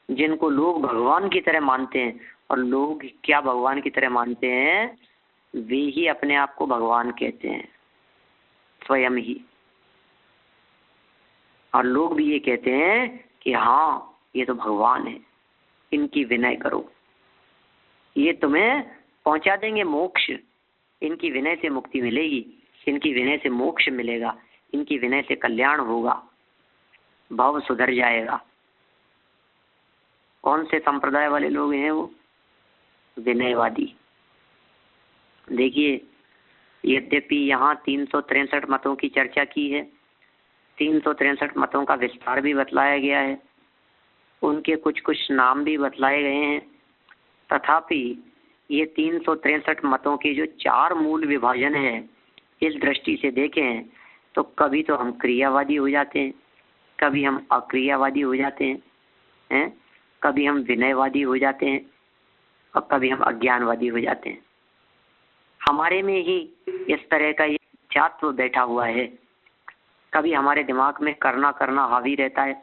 जिनको लोग भगवान की तरह मानते हैं। और लोग क्या भगवान की तरह मानते हैं? वे ही अपने आप को भगवान कहते हैं स्वयं ही। और लोग भी ये कहते हैं कि हाँ ये तो भगवान है, इनकी विनय करो, ये तुम्हें पहुंचा देंगे मोक्ष, इनकी विनय से मुक्ति मिलेगी, इनकी विनय से मोक्ष मिलेगा, इनकी विनय से कल्याण होगा, भाव सुधर जाएगा। कौन से संप्रदाय वाले लोग हैं वो? विनयवादी। देखिए, यद्यपि यहाँ 363 मतों की चर्चा की है, 363 मतों का विस्तार भी बतलाया गया है, उनके कुछ कुछ नाम भी बतलाए गए हैं, तथापि ये 363 मतों के जो 4 मूल विभाजन है, इस दृष्टि से देखें तो कभी तो हम क्रियावादी हो जाते हैं, कभी हम अक्रियावादी हो जाते हैं, कभी हम विनयवादी हो जाते हैं और कभी हम अज्ञानवादी हो जाते हैं। हमारे में ही इस तरह का ये मिथ्यात्व बैठा हुआ है। कभी हमारे दिमाग में करना करना हावी रहता है,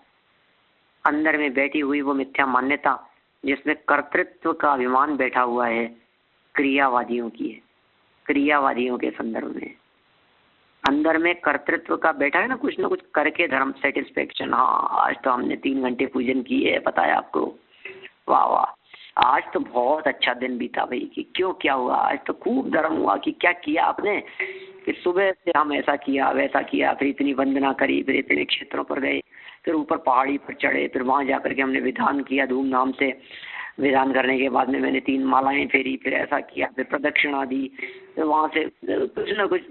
अंदर में बैठी हुई वो मिथ्या मान्यता जिसमें कर्तृत्व का अभिमान बैठा हुआ है, क्रियावादियों की है। क्रियावादियों के संदर्भ में अंदर में कर्तृत्व का बैठा है ना कुछ करके धर्म सेटिस्फेक्शन। हाँ, आज तो हमने 3 घंटे पूजन किए, पता है आपको, वाह वाह, आज तो बहुत अच्छा दिन बीता भाई। कि क्यों, क्या हुआ? आज तो खूब धर्म हुआ। कि क्या किया आपने? कि सुबह से हम ऐसा किया वैसा किया, फिर इतनी वंदना करी, फिर इतने क्षेत्रों पर गए, फिर ऊपर पहाड़ी पर चढ़े, फिर वहाँ जाकर के हमने विधान किया धूमधाम से। विधान करने के बाद में मैंने 3 मालाएं फेरी, फिर ऐसा किया, फिर प्रदक्षिणा दी, फिर वहाँ से कुछ ना कुछ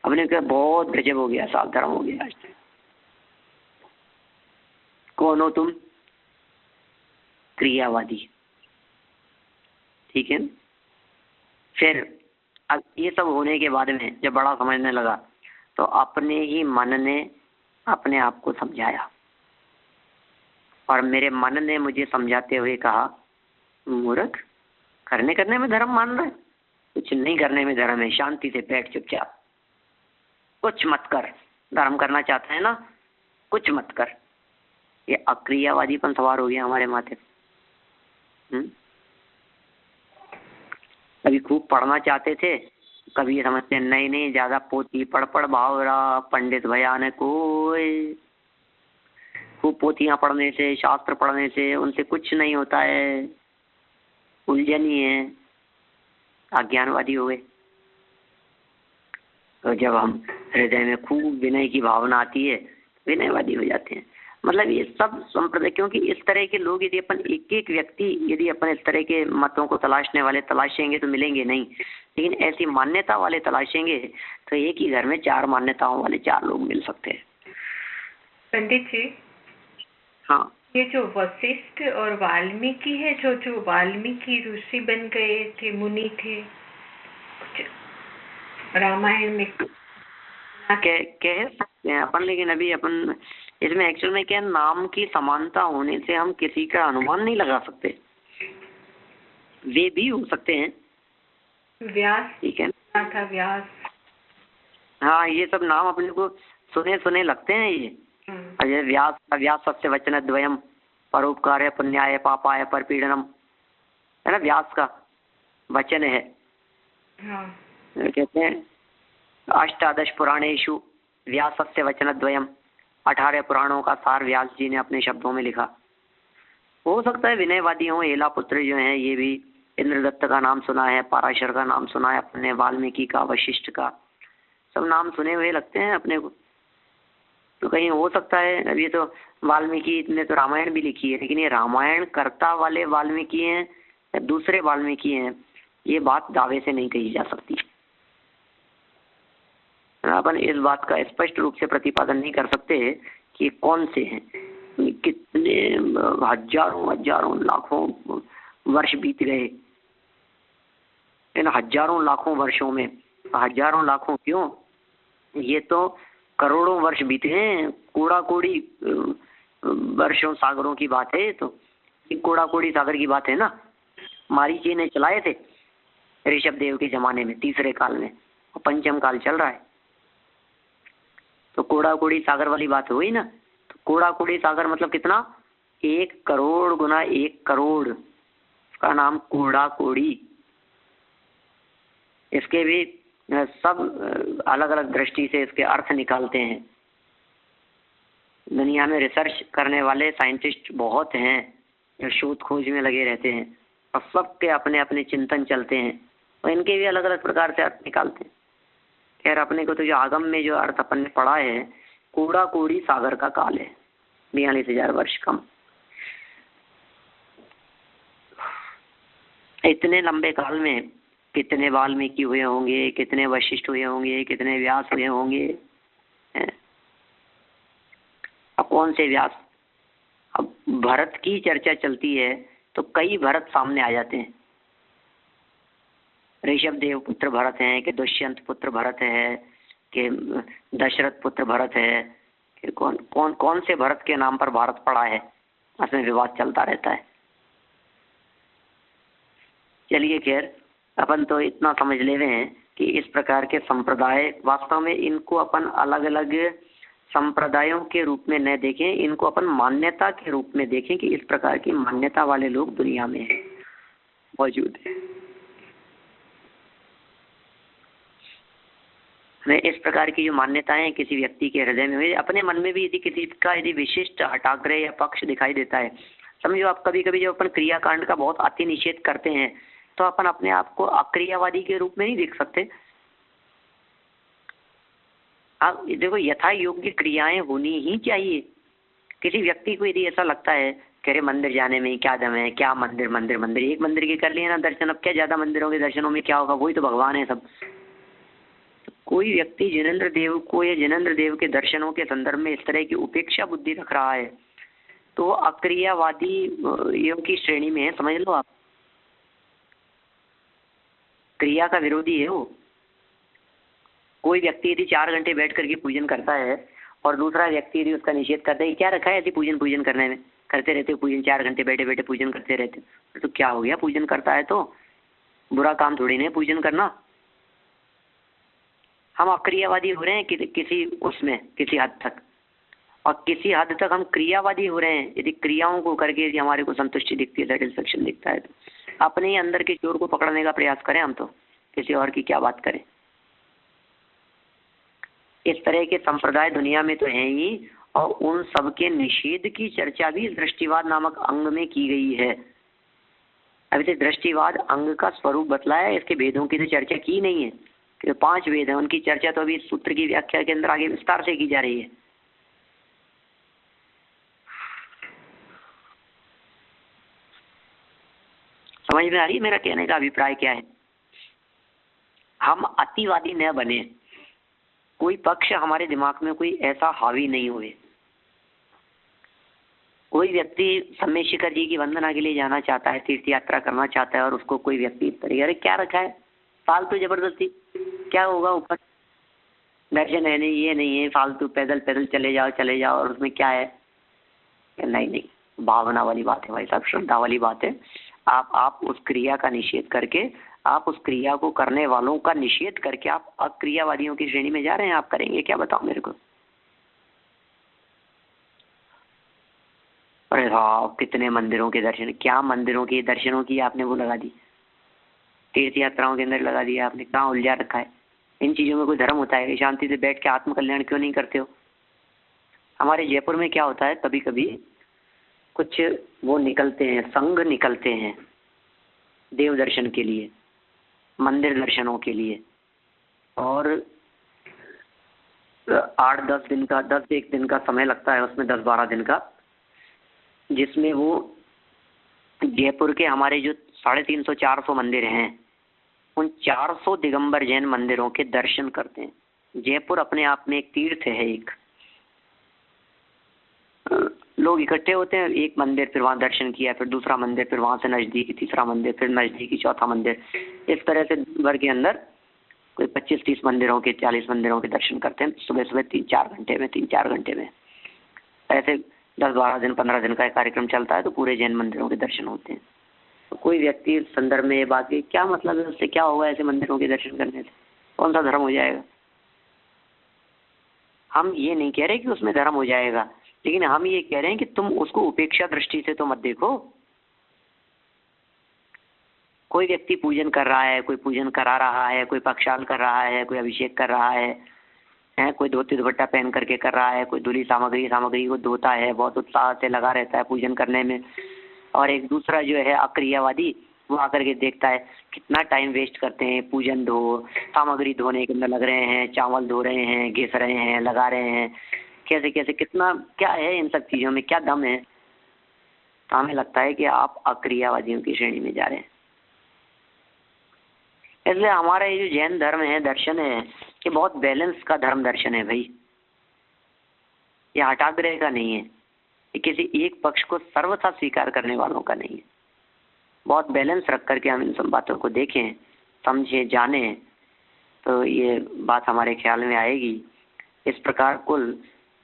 हमने कहा बहुत गजब हो गया, साल धर्म हो गया। आज कौन हो तुम? क्रियावादी। ठीक है। फिर अब ये सब होने के बाद में जब बड़ा समझने लगा तो अपने ही मन ने अपने आप को समझाया, और मेरे मन ने मुझे समझाते हुए कहा, मूर्ख, करने करने में धर्म मान रहा है? कुछ नहीं करने में धर्म है, शांति से बैठ चुपचाप, कुछ मत कर। धर्म करना चाहता है ना, कुछ मत कर। ये अक्रियावादीपन सवार हो गया हमारे माथे। कभी खूब पढ़ना चाहते थे, कभी ये समझते नहीं ज्यादा पोथी पढ़ भाव रहा, पंडित भयान कोई। खूब पोथियां पढ़ने से, शास्त्र पढ़ने से उनसे कुछ नहीं होता है, उलझन ही है, अज्ञानवादी हो गए। तो जब हम हृदय में खूब विनय की भावना आती है, विनयवादी हो जाते हैं। मतलब ये सब संप्रदाय, क्योंकि इस तरह के लोग यदि अपन एक एक व्यक्ति यदि अपन इस तरह के मतों को तलाशने वाले तलाशेंगे तो मिलेंगे नहीं, लेकिन ऐसी मान्यता वाले तलाशेंगे तो एक ही घर में 4 मान्यताओं वाले 4 लोग मिल सकते हैं। पंडित जी, हाँ, ये जो वशिष्ठ और वाल्मीकि है, जो वाल्मीकि ऋषि बन गए थे, मुनि थे, रामायण में कह सकते हैं अपन, लेकिन अभी अपन इसमें एक्चुअल में क्या, नाम की समानता होने से हम किसी का अनुमान नहीं लगा सकते। वे भी हो सकते हैं। व्यास, ठीक है था व्यास। हाँ, ये सब नाम अपने को सुने सुने लगते हैं ये। अजय व्यास सत्य वचन द्वयम, परोपकार पुण्याय पापाय परपीड़नम, है ना, व्यास का वचन है। हाँ। कहते हैं 18 पुराणेषु व्यासस्य वचन द्वयम, 18 पुराणों का सार व्यास जी ने अपने शब्दों में लिखा। हो सकता है विनयवादी हों, एला पुत्र जो हैं ये भी, इंद्रदत्त का नाम सुना है, पराशर का नाम सुना है अपने, वाल्मीकि का, वशिष्ठ का, सब नाम सुने हुए लगते हैं अपने को। तो कहीं हो सकता है, अभी तो वाल्मीकि ने तो रामायण भी लिखी है, लेकिन ये रामायण कर्ता वाले वाल्मीकि हैं या दूसरे वाल्मीकि हैं, ये बात दावे से नहीं कही जा सकती। अपन इस बात का स्पष्ट रूप से प्रतिपादन नहीं कर सकते कि कौन से हैं। कितने हजारों लाखों वर्ष बीत गए, इन हजारों लाखों वर्षों में, हजारों लाखों क्यों, ये तो करोड़ों वर्ष बीते हैं। कूड़ा कोड़ी वर्षों सागरों की बात है। तो कूड़ा कोड़ी सागर की बात है ना, मारीची ने चलाए थे ऋषभ देव के जमाने में, 3रे काल में, और 5म काल चल रहा है। तो कूड़ा कोड़ी सागर वाली बात हुई ना। तो कूड़ा कोड़ी सागर मतलब कितना, 1 करोड़ गुना 1 करोड़, उसका नाम कूड़ा कोड़ी। इसके भी सब अलग अलग दृष्टि से इसके अर्थ निकालते हैं। दुनिया में रिसर्च करने वाले साइंटिस्ट बहुत हैं जो शोध खोज में लगे रहते हैं, और सबके अपने अपने चिंतन चलते हैं, और इनके भी अलग अलग प्रकार से अर्थ निकालते हैं। खैर अपने को तो जो आगम में जो अर्थ अपन ने पढ़ा है, कूड़ा कूड़ी सागर का काल है, 42,000 वर्ष कम। इतने लंबे काल में कितने वाल्मीकि हुए होंगे, कितने वशिष्ठ हुए होंगे, कितने व्यास हुए होंगे। अब कौन से व्यास? अब भरत की चर्चा चलती है तो कई भरत सामने आ जाते हैं। ऋषभ देव पुत्र भरत हैं, कि दुष्यंत पुत्र भरत है, कि दशरथ पुत्र भरत है, कि कौन से भरत के नाम पर भारत पड़ा है, उसमें विवाद चलता रहता है। चलिए खैर, अपन तो इतना समझ ले रहे हैं कि इस प्रकार के संप्रदाय, वास्तव में इनको अपन अलग अलग संप्रदायों के रूप में न देखें, इनको अपन मान्यता के रूप में देखें कि इस प्रकार की मान्यता वाले लोग दुनिया में मौजूद है। हमें इस प्रकार की जो मान्यताएं किसी व्यक्ति के हृदय में हुई, अपने मन में भी यदि किसी का यदि विशिष्ट हठाग्रह या पक्ष दिखाई देता है, समझो आप कभी कभी जब अपन क्रियाकांड का बहुत अति निषेध करते हैं तो अपन अपने आप को अक्रियावादी के रूप में नहीं देख सकते। आप देखो, यथा योग्य क्रियाएं होनी ही चाहिए। किसी व्यक्ति को यदि ऐसा लगता है कि अरे मंदिर जाने में क्या दम है, क्या मंदिर मंदिर मंदिर, एक मंदिर के कर लिए ना दर्शन, अब क्या ज्यादा मंदिरों के दर्शनों में क्या होगा, वही तो भगवान है सब। कोई व्यक्ति जिनेंद्र देव को या जिनेंद्र देव के दर्शनों के संदर्भ में इस तरह की उपेक्षा बुद्धि रख रहा है तो अक्रियावादी योग की श्रेणी में है, समझ लो आप। क्रिया का विरोधी है वो। कोई व्यक्ति यदि 4 घंटे बैठ करके पूजन करता है और दूसरा व्यक्ति यदि उसका निषेध करता है, क्या रखा है ऐसे पूजन करने में, करते रहते हो पूजन, 4 घंटे बैठे बैठे पूजन करते रहते हो, तो क्या हो गया? पूजन करता है तो बुरा काम थोड़ी नहीं पूजन करना। हम अक्रियावादी हो रहे हैं किसी उसमें, किसी हद तक, और किसी हद तक हम क्रियावादी हो रहे हैं। यदि क्रियाओं को करके यदि हमारे को संतुष्टि दिखती है, सेटिस्फेक्शन दिखता है, तो अपने ही अंदर के चोर को पकड़ने का प्रयास करें हम, तो किसी और की क्या बात करें। इस तरह के संप्रदाय दुनिया में तो हैं ही, और उन सबके निषेध की चर्चा भी दृष्टिवाद नामक अंग में की गई है। अभी तक दृष्टिवाद अंग का स्वरूप बतलाया, इसके भेदों की तो चर्चा की नहीं है। 5 वेद है, उनकी चर्चा तो अभी सूत्र की व्याख्या के अंदर आगे विस्तार से की जा रही है। समझ में आ रही है मेरा कहने का अभिप्राय क्या है? हम अतिवादी न बने, कोई पक्ष हमारे दिमाग में कोई ऐसा हावी नहीं हुए। कोई व्यक्ति समय शिखर जी की वंदना के लिए जाना चाहता है, तीर्थ यात्रा करना चाहता है, और उसको कोई व्यक्ति इस तरीके, अरे क्या रखा है फालतू जबरदस्ती, क्या होगा ऊपर दर्शन है नहीं, ये नहीं है, फालतू पैदल पैदल चले जाओ, और उसमें क्या है? नहीं, भावना वाली बात है भाई साहब, श्रद्धा वाली बात है। आप उस क्रिया का निषेध करके, आप उस क्रिया को करने वालों का निषेध करके आप अक्रियावादियों की श्रेणी में जा रहे हैं। आप करेंगे क्या, बताओ मेरे को? अरे हाँ, कितने मंदिरों के दर्शन, क्या मंदिरों के दर्शनों की आपने वो लगा दी, तीर्थ यात्राओं के अंदर लगा दिया आपने, कहाँ उलझा रखा है? इन चीज़ों में कोई धर्म होता है? शांति से बैठ के आत्मकल्याण क्यों नहीं करते हो? हमारे जयपुर में क्या होता है, कभी कभी कुछ वो निकलते हैं, संघ निकलते हैं देव दर्शन के लिए, मंदिर दर्शनों के लिए, और 8-10 दिन का, 10-1 दिन का समय लगता है उसमें, 10-12 दिन का, जिसमें वो जयपुर के हमारे जो 350-400 मंदिर हैं, उन 400 दिगंबर जैन मंदिरों के दर्शन करते हैं। जयपुर अपने आप में एक तीर्थ है। एक लोग इकट्ठे होते हैं, एक मंदिर, फिर वहाँ दर्शन किया, फिर दूसरा मंदिर, फिर वहाँ से नज़दीकी तीसरा मंदिर, फिर नज़दीकी चौथा मंदिर, इस तरह से भर के अंदर कोई 25-30 मंदिरों के, 40 मंदिरों के दर्शन करते हैं सुबह सुबह 3-4 घंटे में, 3-4 घंटे में। ऐसे 10-12 दिन, 15 दिन का कार्यक्रम चलता है, तो पूरे जैन मंदिरों के दर्शन होते हैं। तो कोई व्यक्ति इस संदर्भ में ये बात की, क्या मतलब है, उससे क्या होगा ऐसे मंदिरों के दर्शन करने से, कौन सा धर्म हो जाएगा? हम ये नहीं कह रहे कि उसमें धर्म हो जाएगा, लेकिन हम ये कह रहे हैं कि तुम उसको उपेक्षा दृष्टि से तो मत देखो। कोई व्यक्ति पूजन कर रहा है, कोई पूजन करा रहा है, कोई पक्षाल कर रहा है, कोई अभिषेक कर रहा है, कोई धोती दुपट्टा पहन करके कर रहा है, कोई धुली सामग्री को धोता है, बहुत उत्साह से लगा रहता है पूजन करने में, और एक दूसरा जो है अक्रियावादी वो आकर के देखता है कितना टाइम वेस्ट करते हैं, पूजन धो सामग्री धोने के अंदर लग रहे हैं, चावल धो रहे हैं, घिस रहे हैं, लगा रहे हैं, कैसे कैसे कितना क्या है इन सब चीज़ों में, क्या दम है। तो हमें लगता है कि आप अक्रियावादियों की श्रेणी में जा रहे हैं। इसलिए हमारा ये जो जैन धर्म है, दर्शन है, ये बहुत बैलेंस का धर्म दर्शन है भाई। ये हठाग्रह का नहीं है, ये किसी एक पक्ष को सर्वथा स्वीकार करने वालों का नहीं है। बहुत बैलेंस रख करके हम इन सब बातों को देखें, समझे, जाने, तो ये बात हमारे ख्याल में आएगी। इस प्रकार कुल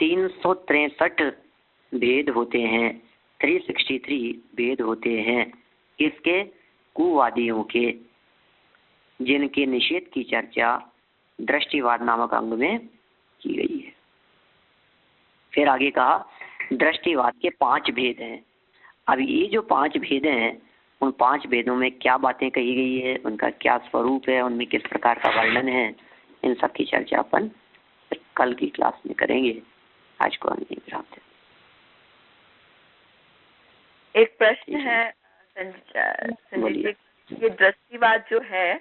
363 भेद होते हैं, 363 भेद होते हैं इसके कुवादियों के, जिनके निषेध की चर्चा दृष्टिवाद नामक अंग में की गई है। फिर आगे कहा दृष्टिवाद के 5 भेद हैं। अब ये जो 5 भेद हैं, उन 5 भेदों में क्या बातें कही गई है, उनका क्या स्वरूप है, उनमें किस प्रकार का वर्णन है, इन सब की चर्चा अपन कल की क्लास में करेंगे। आज को हम यहीं प्राप्त है। एक प्रश्न है संजय जी, ये दृष्टिवाद जो है,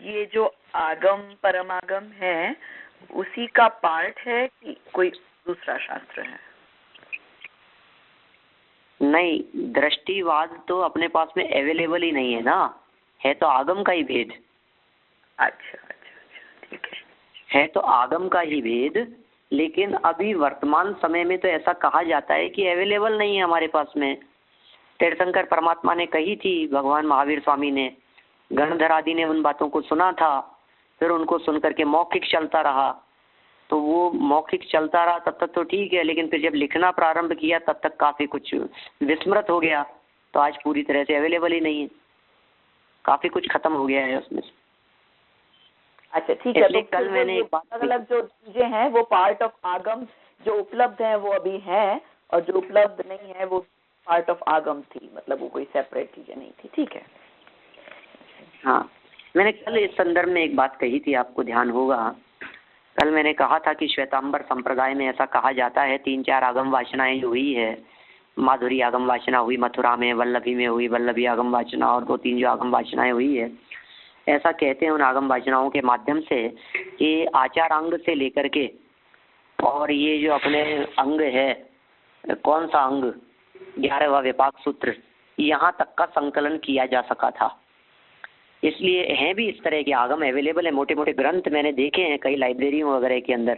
ये जो आगम परमागम है, उसी का पार्ट है कि कोई दूसरा शास्त्र है? नहीं, दृष्टिवाद तो अपने पास में अवेलेबल ही नहीं है ना, है तो आगम का ही भेद। अच्छा, ठीक है तो आगम का ही भेद, लेकिन अभी वर्तमान समय में तो ऐसा कहा जाता है कि अवेलेबल नहीं है हमारे पास में। तीर्थंकर परमात्मा ने कही थी, भगवान महावीर स्वामी ने, गणधर आदि ने उन बातों को सुना था, फिर उनको सुन करके मौखिक चलता रहा। तो वो मौखिक चलता रहा तब तक तो ठीक है, लेकिन फिर जब लिखना प्रारंभ किया तब तक काफ़ी कुछ विस्मृत हो गया, तो आज पूरी तरह से अवेलेबल ही नहीं है, काफ़ी कुछ खत्म हो गया है उसमें। अच्छा, ठीक है। तो कल मैंने अलग अलग जो चीजें हैं वो पार्ट ऑफ आगम, जो उपलब्ध है वो अभी है, और जो उपलब्ध नहीं है वो पार्ट ऑफ आगम थी, मतलब वो कोई सेपरेट चीजें नहीं थी। ठीक है। हाँ, मैंने कल इस संदर्भ में एक बात कही थी, आपको ध्यान होगा। कल मैंने कहा था कि श्वेतांबर संप्रदाय में ऐसा कहा जाता है, 3-4 आगम वासनाएं जो हुई है, माधुरी आगम वासना हुई मथुरा में, वल्लभी में हुई वल्लभी आगम वासना, और 2-3 जो आगम वासनाएं हुई है, ऐसा कहते हैं उन आगम वासनाओं के माध्यम से कि आचार अंग से लेकर के, और ये जो अपने अंग है, कौन सा अंग, 11वां विपाक सूत्र, यहाँ तक का संकलन किया जा सका था। इसलिए हैं भी इस तरह के आगम अवेलेबल है, मोटे मोटे ग्रंथ मैंने देखे हैं कई लाइब्रेरियों वगैरह के अंदर।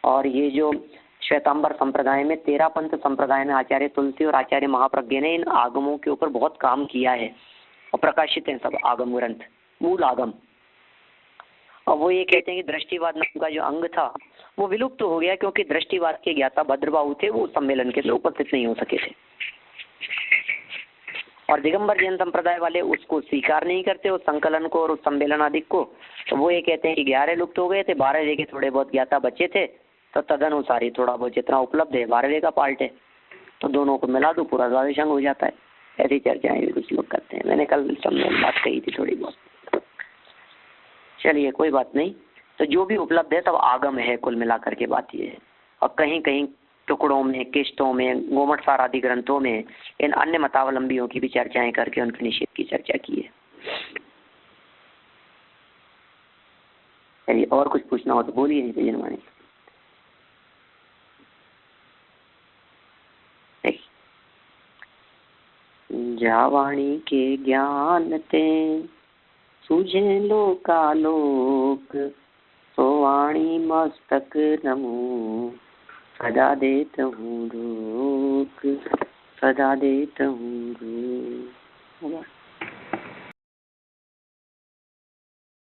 और ये जो श्वेतांबर संप्रदाय में, 13 पंथ संप्रदाय में आचार्य तुलसी और आचार्य महाप्रज्ञ ने इन आगमों के ऊपर बहुत काम किया है और प्रकाशित हैं सब आगम ग्रंथ, मूल आगम। और वो ये कहते हैं कि दृष्टिवाद नाम का जो अंग था वो विलुप्त तो हो गया, क्योंकि दृष्टिवाद के ज्ञाता भद्रबाहु थे, वो सम्मेलन के लिए उपस्थित नहीं हो सके थे। और दिगंबर जैन संप्रदाय वाले उसको स्वीकार नहीं करते, उस संकलन को और उस सम्मेलन आदि को। तो वो ये कहते हैं कि 11 लुप्त हो गए थे, 12 के थोड़े बहुत ज्ञाता बचे थे, तो तदनुसार ही थोड़ा बहुत जितना उपलब्ध है 12वें का पार्ट है, तो दोनों को मिला दो, पूरा द्वादश अंग हो जाता है। ऐसी चर्चाएं भी कुछ लोग करते हैं। मैंने कल सम्मेलन बात कही थी थोड़ी बहुत। चलिए कोई बात नहीं। तो जो भी उपलब्ध है सब आगम है, कुल मिलाकर के बात ये है। और कहीं कहीं टुकड़ों में, किश्तों में, गोमटसार आदि ग्रंथों में इन अन्य मतावलंबियों की भी चर्चाएं करके उनके निषेध की चर्चा की है। चलिए, और कुछ पूछना हो तो बोलिए, नहीं तो जनवाणी। जावाणी के ज्ञान ते सूझे लोकालोक, सोवाणी मस्तक नमो, सदा देत हूँ रोक, सदा देत हूँ रोक।